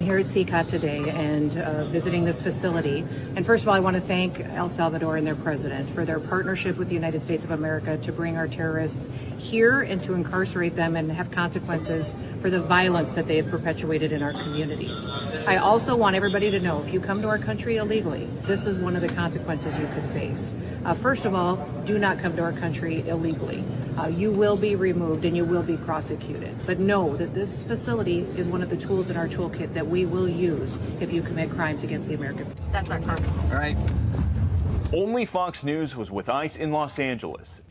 Here at CCOT today and visiting this facility. And first of all, I want to thank El Salvador and their president for their partnership with the United States of America to bring our terrorists here and to incarcerate them and have consequences for the violence that they have perpetuated in our communities. I also want everybody to know, if you come to our country illegally, this is one of the consequences you could face. First of all, do not come to our country illegally. You will be removed and you will be prosecuted. But know that this facility is one of the tools in our toolkit that we will use if you commit crimes against the American people. That's our car. All right. Only Fox News was with ICE in Los Angeles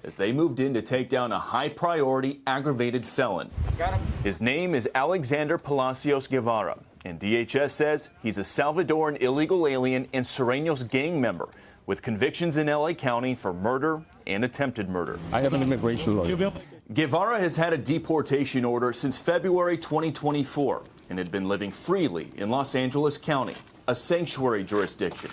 as they moved in to take down a high-priority aggravated felon. Got him. His name is Alexander Palacios Guevara, and DHS says he's a Salvadoran illegal alien and Sureños gang member with convictions in LA County for murder and attempted murder. I have an immigration lawyer. Guevara has had a deportation order since February 2024 and had been living freely in Los Angeles County, a sanctuary jurisdiction.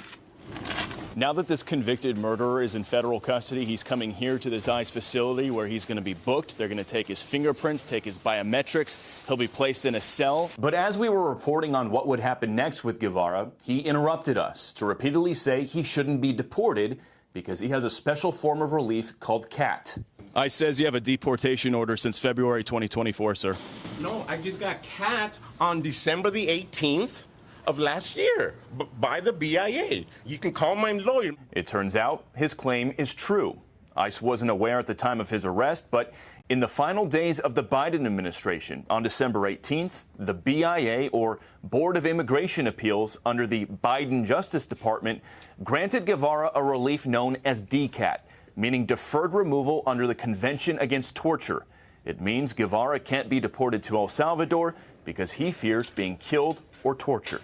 Now that this convicted murderer is in federal custody, he's coming here to this ICE facility where he's going to be booked. They're going to take his fingerprints, take his biometrics. He'll be placed in a cell. But as we were reporting on what would happen next with Guevara, he interrupted us to repeatedly say he shouldn't be deported because he has a special form of relief called CAT. ICE says you have a deportation order since February 2024, sir. No, I just got CAT on December the 18th. Of last year by the BIA. You can call my lawyer. It turns out his claim is true. ICE wasn't aware at the time of his arrest, but in the final days of the Biden administration on December 18th, the BIA, or Board of Immigration Appeals under the Biden Justice Department, granted Guevara a relief known as DCAT, meaning deferred removal under the Convention Against Torture. It means Guevara can't be deported to El Salvador because he fears being killed or tortured.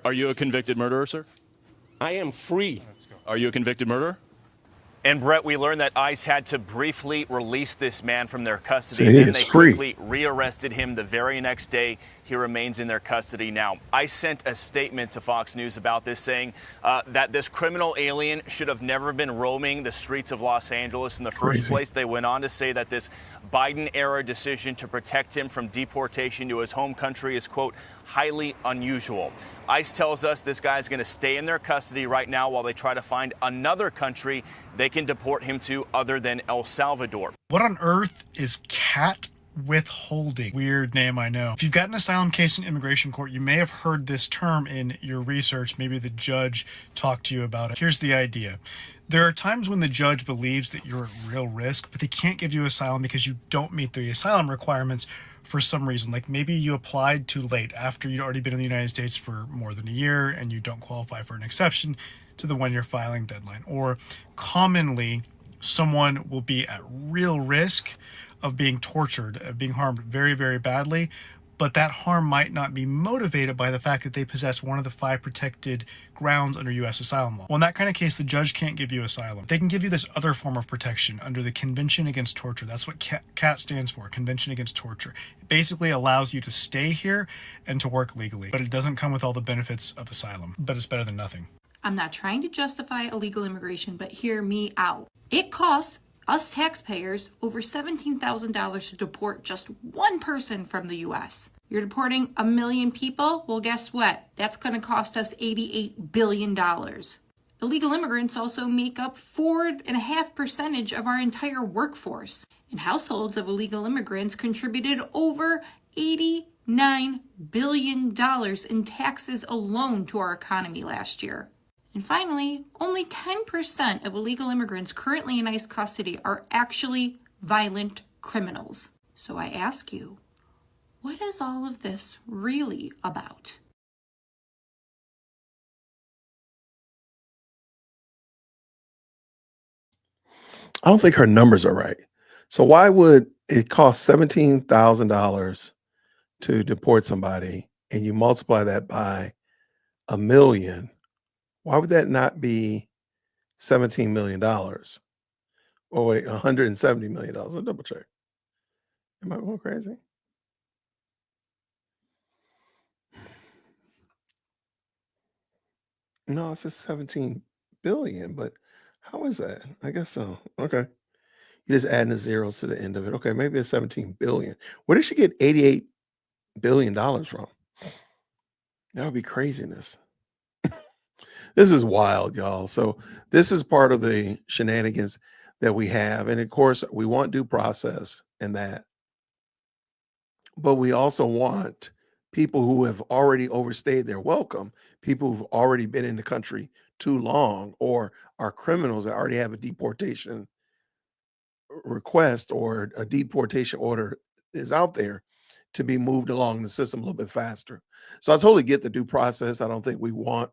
Are you a convicted murderer, sir? I am free. Are you a convicted murderer? And Brett, we learned that ICE had to briefly release this man from their custody. So Then they quickly rearrested him the very next day. He remains in their custody now. ICE sent a statement to Fox News about this, saying that this criminal alien should have never been roaming the streets of Los Angeles in the first place. They went on to say that this Biden-era decision to protect him from deportation to his home country is, quote, highly unusual. ICE tells us this guy is going to stay in their custody right now while they try to find another country they can deport him to other than El Salvador. What on earth is CAT withholding? Weird name, I know. If you've got an asylum case in immigration court, you may have heard this term in your research. Maybe the judge talked to you about it. Here's the idea. There are times when the judge believes that you're at real risk, but they can't give you asylum because you don't meet the asylum requirements for some reason. Like maybe you applied too late after you'd already been in the United States for more than a year and you don't qualify for an exception to the 1-year filing deadline. Or commonly, someone will be at real risk of being tortured, of being harmed very, very badly, but that harm might not be motivated by the fact that they possess one of the 5 protected grounds under U.S. asylum law. Well, in that kind of case, the judge can't give you asylum. They can give you this other form of protection under the Convention Against Torture. That's what CAT stands for, Convention Against Torture. It basically allows you to stay here and to work legally, but it doesn't come with all the benefits of asylum, but it's better than nothing. I'm not trying to justify illegal immigration, but hear me out. It costs us taxpayers over $17,000 to deport just one person from the U.S. You're deporting 1 million people? Well, guess what? That's going to cost us $88 billion. Illegal immigrants also make up 4.5% of our entire workforce. And households of illegal immigrants contributed over $89 billion in taxes alone to our economy last year. And finally, only 10% of illegal immigrants currently in ICE custody are actually violent criminals. So I ask you, what is all of this really about? I don't think her numbers are right. So why would it cost $17,000 to deport somebody and you multiply that by 1 million? Why would that not be $17 million? Or wait, $170 million? I'll double check. Am I going crazy? No, it says 17 billion, but how is that? I guess so. Okay. You're just adding the zeros to the end of it. Okay, maybe it's 17 billion. Where did she get 88 billion from? That would be craziness. This is wild, y'all. So this is part of the shenanigans that we have. And of course, we want due process and that, but we also want people who have already overstayed their welcome, people who've already been in the country too long, or are criminals that already have a deportation request or a deportation order is out there, to be moved along the system a little bit faster. So I totally get the due process. I don't think we want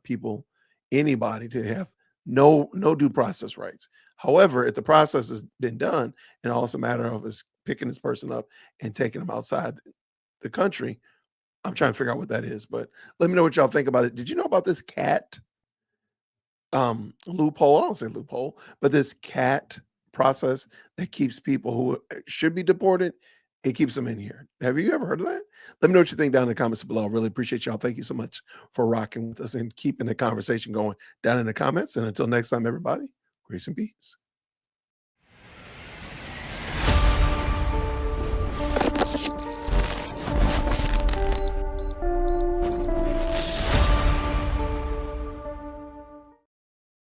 anybody to have no due process rights. However, if the process has been done and all it's a matter of is picking this person up and taking them outside the country, I'm trying to figure out what that is. But let me know what y'all think about it. Did you know about this cat loophole? I don't say loophole, but this cat process that keeps people who should be deported, it keeps them in here. Have you ever heard of that? Let me know what you think down in the comments below. I really appreciate y'all. Thank you so much for rocking with us and keeping the conversation going down in the comments. And until next time, everybody, grace and peace.